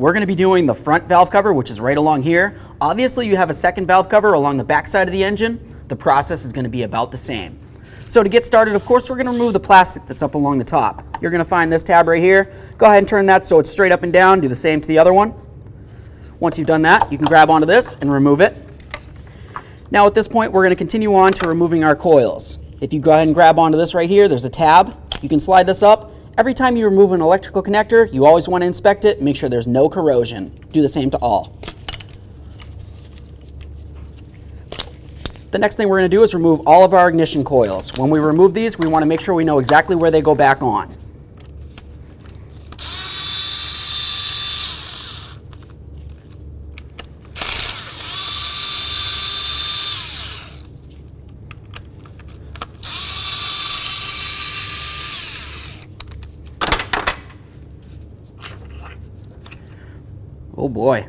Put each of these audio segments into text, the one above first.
we're going to be doing the front valve cover, which is right along here. Obviously, you have a second valve cover along the back side of the engine. The process is going to be about the same. So to get started, of course, we're going to remove the plastic that's up along the top. You're going to find this tab right here. Go ahead and turn that so it's straight up and down. Do the same to the other one. Once you've done that, you can grab onto this and remove it. Now at this point, we're going to continue on to removing our coils. If you go ahead and grab onto this right here, there's a tab. You can slide this up. Every time you remove an electrical connector, you always want to inspect it, make sure there's no corrosion. Do the same to all. The next thing we're going to do is remove all of our ignition coils. When we remove these, we want to make sure we know exactly where they go back on. Oh boy.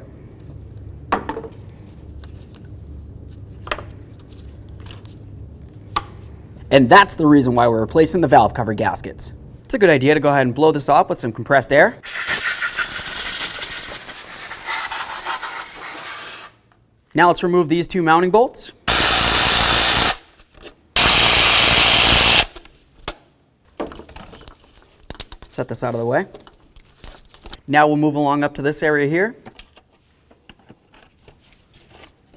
And that's the reason why we're replacing the valve cover gaskets. It's a good idea to go ahead and blow this off with some compressed air. Now let's remove these two mounting bolts. Set this out of the way. Now we'll move along up to this area here.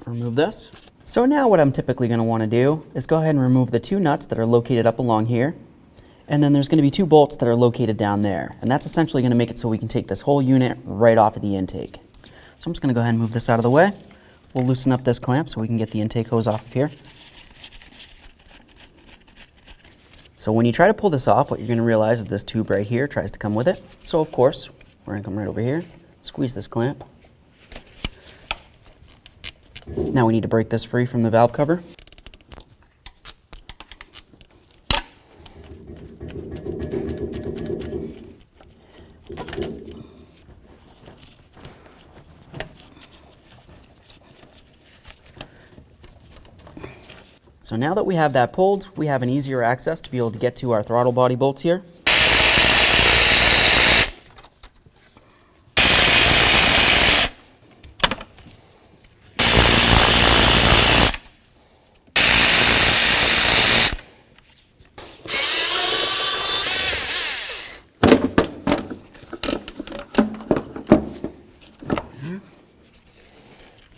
Remove this. So now what I'm typically going to want to do is go ahead and remove the two nuts that are located up along here. And then there's going to be two bolts that are located down there. And that's essentially going to make it so we can take this whole unit right off of the intake. So I'm just going to go ahead and move this out of the way. We'll loosen up this clamp so we can get the intake hose off of here. So when you try to pull this off, what you're going to realize is this tube right here tries to come with it. So of course, we're going to come right over here, squeeze this clamp. Now we need to break this free from the valve cover. So now that we have that pulled, we have an easier access to be able to get to our throttle body bolts here.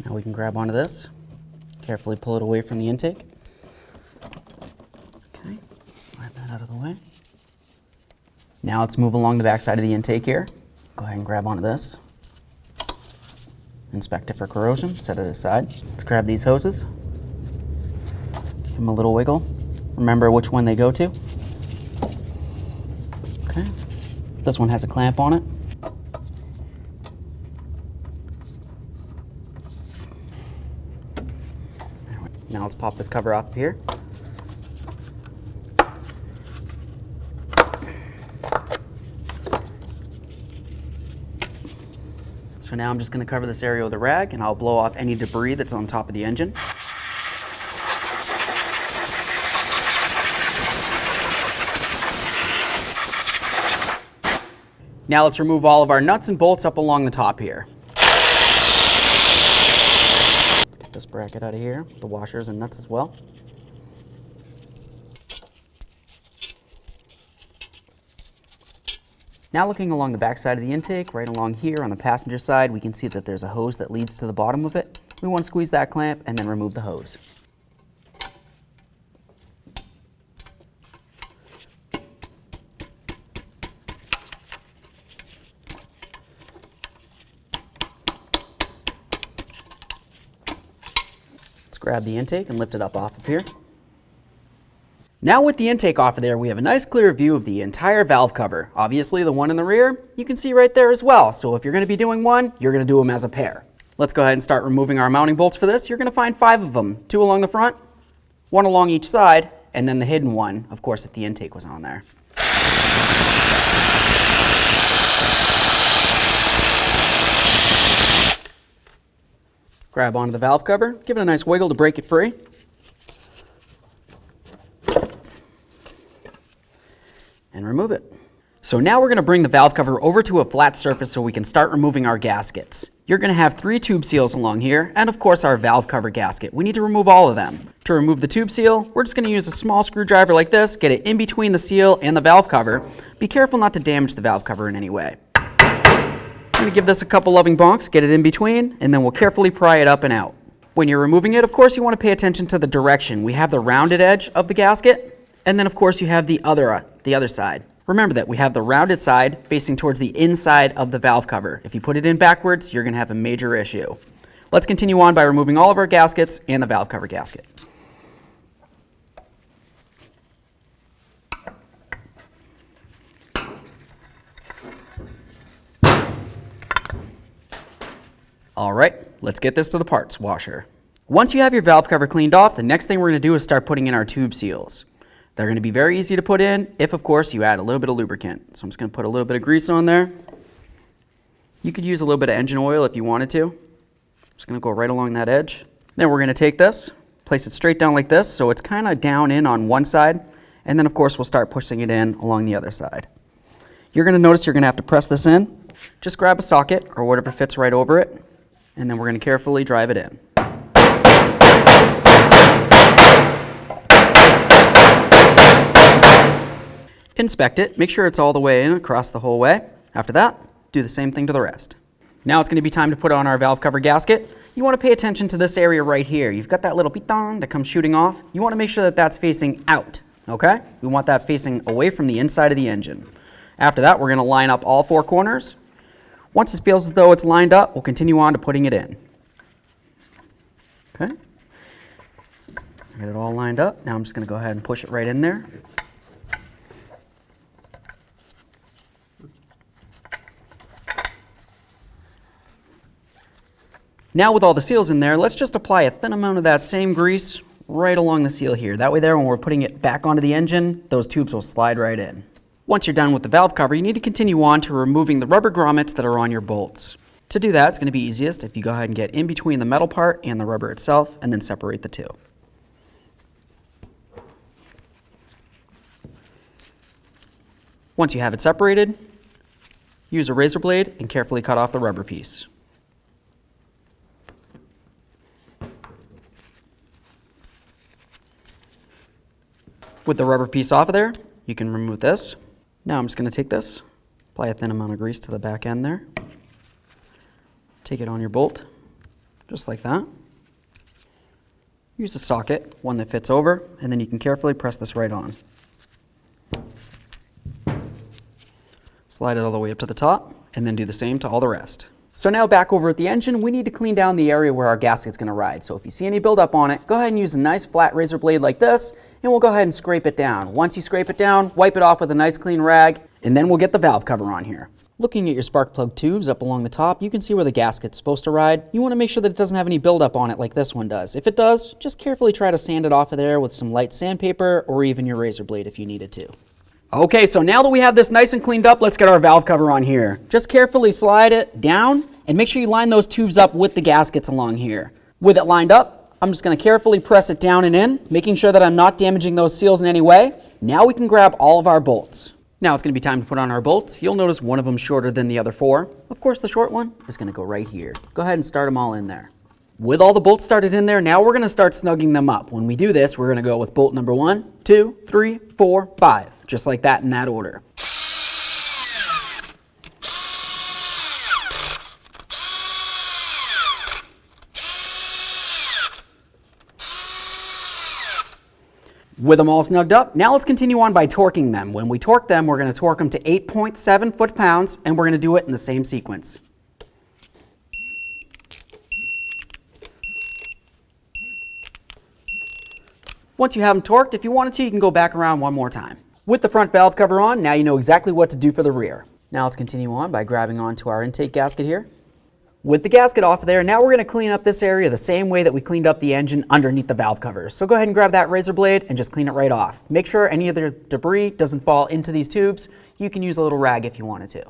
Now we can grab onto this, carefully pull it away from the intake. Okay, slide that out of the way. Now let's move along the back side of the intake here. Go ahead and grab onto this. Inspect it for corrosion, set it aside. Let's grab these hoses. Give them a little wiggle. Remember which one they go to. Okay, this one has a clamp on it. Now let's pop this cover off of here. So now I'm just going to cover this area with a rag and I'll blow off any debris that's on top of the engine. Now let's remove all of our nuts and bolts up along the top here. This bracket out of here, the washers and nuts as well. Now looking along the back side of the intake, right along here on the passenger side, we can see that there's a hose that leads to the bottom of it. We want to squeeze that clamp and then remove the hose. Grab the intake and lift it up off of here. Now with the intake off of there, we have a nice clear view of the entire valve cover. Obviously the one in the rear, you can see right there as well. So if you're going to be doing one, you're going to do them as a pair. Let's go ahead and start removing our mounting bolts for this. You're going to find 5 of them, 2 along the front, 1 along each side, and then the hidden one, of course, if the intake was on there. Grab onto the valve cover, give it a nice wiggle to break it free. And remove it. So now we're going to bring the valve cover over to a flat surface so we can start removing our gaskets. You're going to have 3 tube seals along here, and of course our valve cover gasket. We need to remove all of them. To remove the tube seal, we're just going to use a small screwdriver like this, get it in between the seal and the valve cover. Be careful not to damage the valve cover in any way. I'm going to give this a couple loving bonks, get it in between, and then we'll carefully pry it up and out. When you're removing it, of course, you want to pay attention to the direction. We have the rounded edge of the gasket, and then of course you have the other side. Remember that we have the rounded side facing towards the inside of the valve cover. If you put it in backwards, you're going to have a major issue. Let's continue on by removing all of our gaskets and the valve cover gasket. All right, let's get this to the parts washer. Once you have your valve cover cleaned off, the next thing we're going to do is start putting in our tube seals. They're going to be very easy to put in if, of course, you add a little bit of lubricant. So I'm just going to put a little bit of grease on there. You could use a little bit of engine oil if you wanted to. Just going to go right along that edge. Then we're going to take this, place it straight down like this so it's kind of down in on one side. And then, of course, we'll start pushing it in along the other side. You're going to notice you're going to have to press this in. Just grab a socket or whatever fits right over it. And then we're going to carefully drive it in. Inspect it, make sure it's all the way in across the whole way. After that, do the same thing to the rest. Now it's going to be time to put on our valve cover gasket. You want to pay attention to this area right here. You've got that little piton that comes shooting off. You want to make sure that that's facing out, okay? We want that facing away from the inside of the engine. After that, we're going to line up all 4 corners. Once it feels as though it's lined up, we'll continue on to putting it in. Okay? Get it all lined up. Now I'm just going to go ahead and push it right in there. Now with all the seals in there, let's just apply a thin amount of that same grease right along the seal here. That way there, when we're putting it back onto the engine, those tubes will slide right in. Once you're done with the valve cover, you need to continue on to removing the rubber grommets that are on your bolts. To do that, it's going to be easiest if you go ahead and get in between the metal part and the rubber itself, and then separate the two. Once you have it separated, use a razor blade and carefully cut off the rubber piece. With the rubber piece off of there, you can remove this. Now I'm just going to take this, apply a thin amount of grease to the back end there. Take it on your bolt, just like that. Use a socket, one that fits over, and then you can carefully press this right on. Slide it all the way up to the top, and then do the same to all the rest. So now back over at the engine, we need to clean down the area where our gasket's going to ride. So if you see any buildup on it, go ahead and use a nice flat razor blade like this, and we'll go ahead and scrape it down. Once you scrape it down, wipe it off with a nice clean rag, and then we'll get the valve cover on here. Looking at your spark plug tubes up along the top, you can see where the gasket's supposed to ride. You want to make sure that it doesn't have any buildup on it like this one does. If it does, just carefully try to sand it off of there with some light sandpaper or even your razor blade if you needed to. Okay, so now that we have this nice and cleaned up, let's get our valve cover on here. Just carefully slide it down and make sure you line those tubes up with the gaskets along here. With it lined up, I'm just going to carefully press it down and in, making sure that I'm not damaging those seals in any way. Now we can grab all of our bolts. Now it's going to be time to put on our bolts. You'll notice one of them shorter than the other 4. Of course, the short one is going to go right here. Go ahead and start them all in there. With all the bolts started in there, now we're going to start snugging them up. When we do this, we're going to go with bolt number 1, 2, 3, 4, 5. Just like that in that order. With them all snugged up, now let's continue on by torquing them. When we torque them, we're going to torque them to 8.7 foot-pounds, and we're going to do it in the same sequence. Once you have them torqued, if you wanted to, you can go back around one more time. With the front valve cover on, now you know exactly what to do for the rear. Now let's continue on by grabbing onto our intake gasket here. With the gasket off of there, now we're going to clean up this area the same way that we cleaned up the engine underneath the valve covers. So go ahead and grab that razor blade and just clean it right off. Make sure any of the debris doesn't fall into these tubes. You can use a little rag if you wanted to.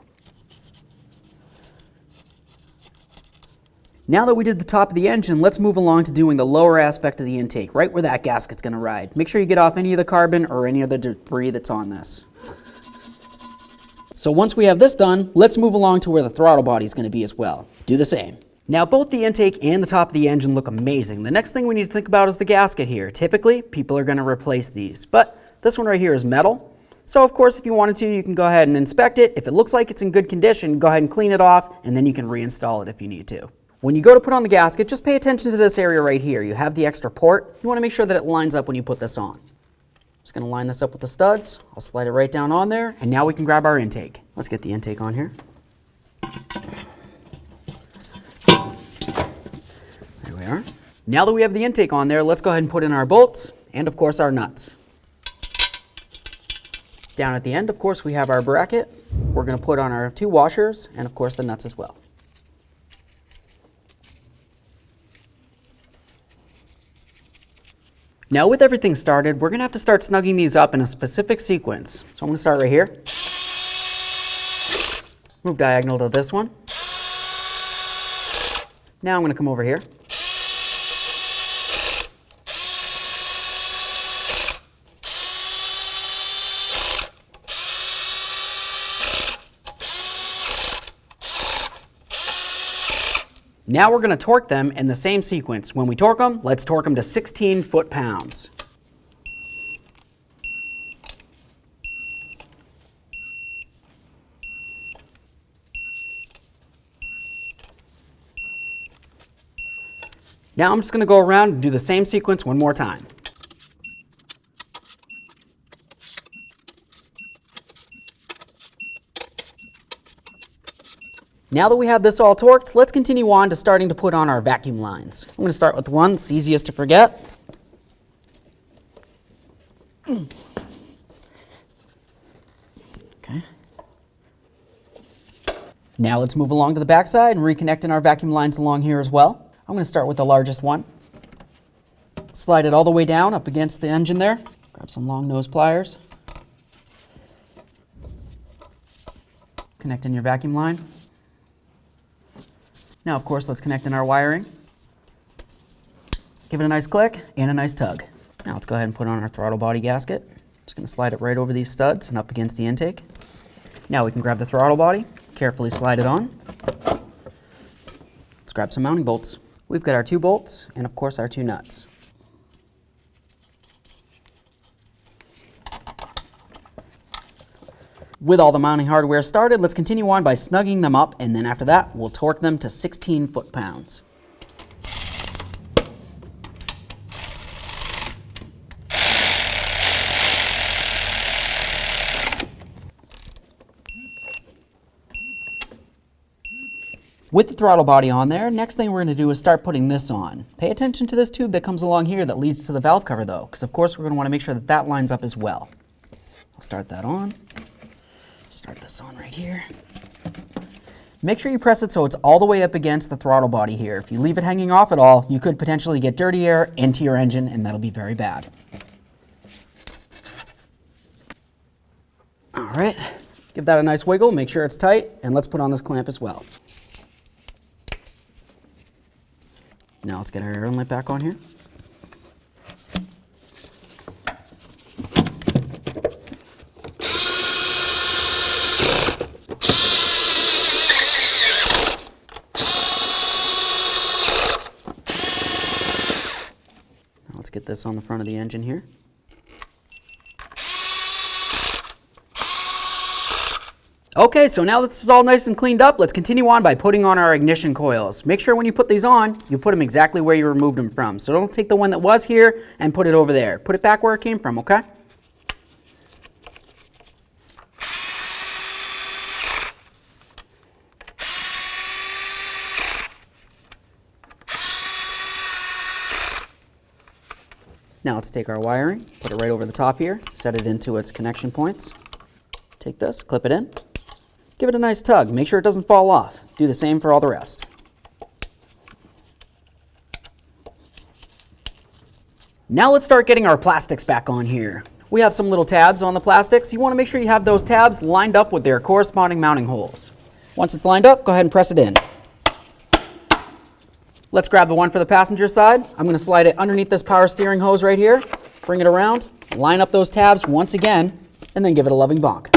Now that we did the top of the engine, let's move along to doing the lower aspect of the intake, right where that gasket's going to ride. Make sure you get off any of the carbon or any other debris that's on this. So once we have this done, let's move along to where the throttle body is going to be as well. Do the same. Now both the intake and the top of the engine look amazing. The next thing we need to think about is the gasket here. Typically, people are going to replace these, but this one right here is metal. So of course, if you wanted to, you can go ahead and inspect it. If it looks like it's in good condition, go ahead and clean it off, and then you can reinstall it if you need to. When you go to put on the gasket, just pay attention to this area right here. You have the extra port. You want to make sure that it lines up when you put this on. Just going to line this up with the studs. I'll slide it right down on there, and now we can grab our intake. Let's get the intake on here. There we are. Now that we have the intake on there, let's go ahead and put in our bolts and of course our nuts. Down at the end, of course, we have our bracket. We're going to put on our 2 washers and of course the nuts as well. Now with everything started, we're going to have to start snugging these up in a specific sequence. So I'm going to start right here. Move diagonal to this one. Now I'm going to come over here. Now we're going to torque them in the same sequence. When we torque them, let's torque them to 16 foot-pounds. Now I'm just going to go around and do the same sequence one more time. Now that we have this all torqued, let's continue on to starting to put on our vacuum lines. I'm going to start with the one that's easiest to forget. Okay. Now let's move along to the back side and reconnecting our vacuum lines along here as well. I'm going to start with the largest one. Slide it all the way down up against the engine there. Grab some long nose pliers. Connect in your vacuum line. Now, of course, let's connect in our wiring. Give it a nice click and a nice tug. Now let's go ahead and put on our throttle body gasket. Just going to slide it right over these studs and up against the intake. Now we can grab the throttle body, carefully slide it on. Let's grab some mounting bolts. We've got our 2 bolts and, of course, our 2 nuts. With all the mounting hardware started, let's continue on by snugging them up, and then after that, we'll torque them to 16 foot-pounds. With the throttle body on there, next thing we're going to do is start putting this on. Pay attention to this tube that comes along here that leads to the valve cover though, because of course we're going to want to make sure that that lines up as well. I'll start that on. Start this on right here. Make sure you press it so it's all the way up against the throttle body here. If you leave it hanging off at all, you could potentially get dirty air into your engine, and that'll be very bad. All right, give that a nice wiggle, make sure it's tight, and let's put on this clamp as well. Now let's get our air inlet back on here. Let's get this on the front of the engine here. Okay, so now that this is all nice and cleaned up, let's continue on by putting on our ignition coils. Make sure when you put these on, you put them exactly where you removed them from. So don't take the one that was here and put it over there. Put it back where it came from, okay? Now let's take our wiring, put it right over the top here, set it into its connection points. Take this, clip it in, give it a nice tug, make sure it doesn't fall off. Do the same for all the rest. Now let's start getting our plastics back on here. We have some little tabs on the plastics. You want to make sure you have those tabs lined up with their corresponding mounting holes. Once it's lined up, go ahead and press it in. Let's grab the one for the passenger side. I'm going to slide it underneath this power steering hose right here, bring it around, line up those tabs once again, and then give it a loving bonk.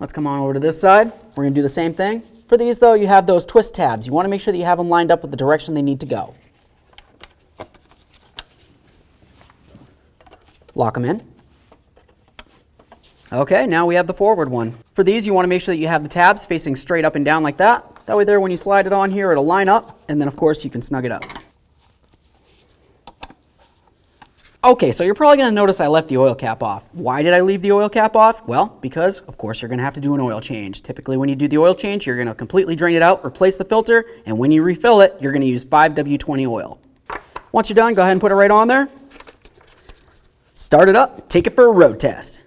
Let's come on over to this side. We're going to do the same thing. For these, though, you have those twist tabs. You want to make sure that you have them lined up with the direction they need to go. Lock them in. Okay, now we have the forward one. For these, you want to make sure that you have the tabs facing straight up and down like that. That way there, when you slide it on here, it'll line up, and then, of course, you can snug it up. Okay, so you're probably going to notice I left the oil cap off. Why did I leave the oil cap off? Well, because, of course, you're going to have to do an oil change. Typically, when you do the oil change, you're going to completely drain it out, replace the filter, and when you refill it, you're going to use 5W20 oil. Once you're done, go ahead and put it right on there. Start it up, take it for a road test.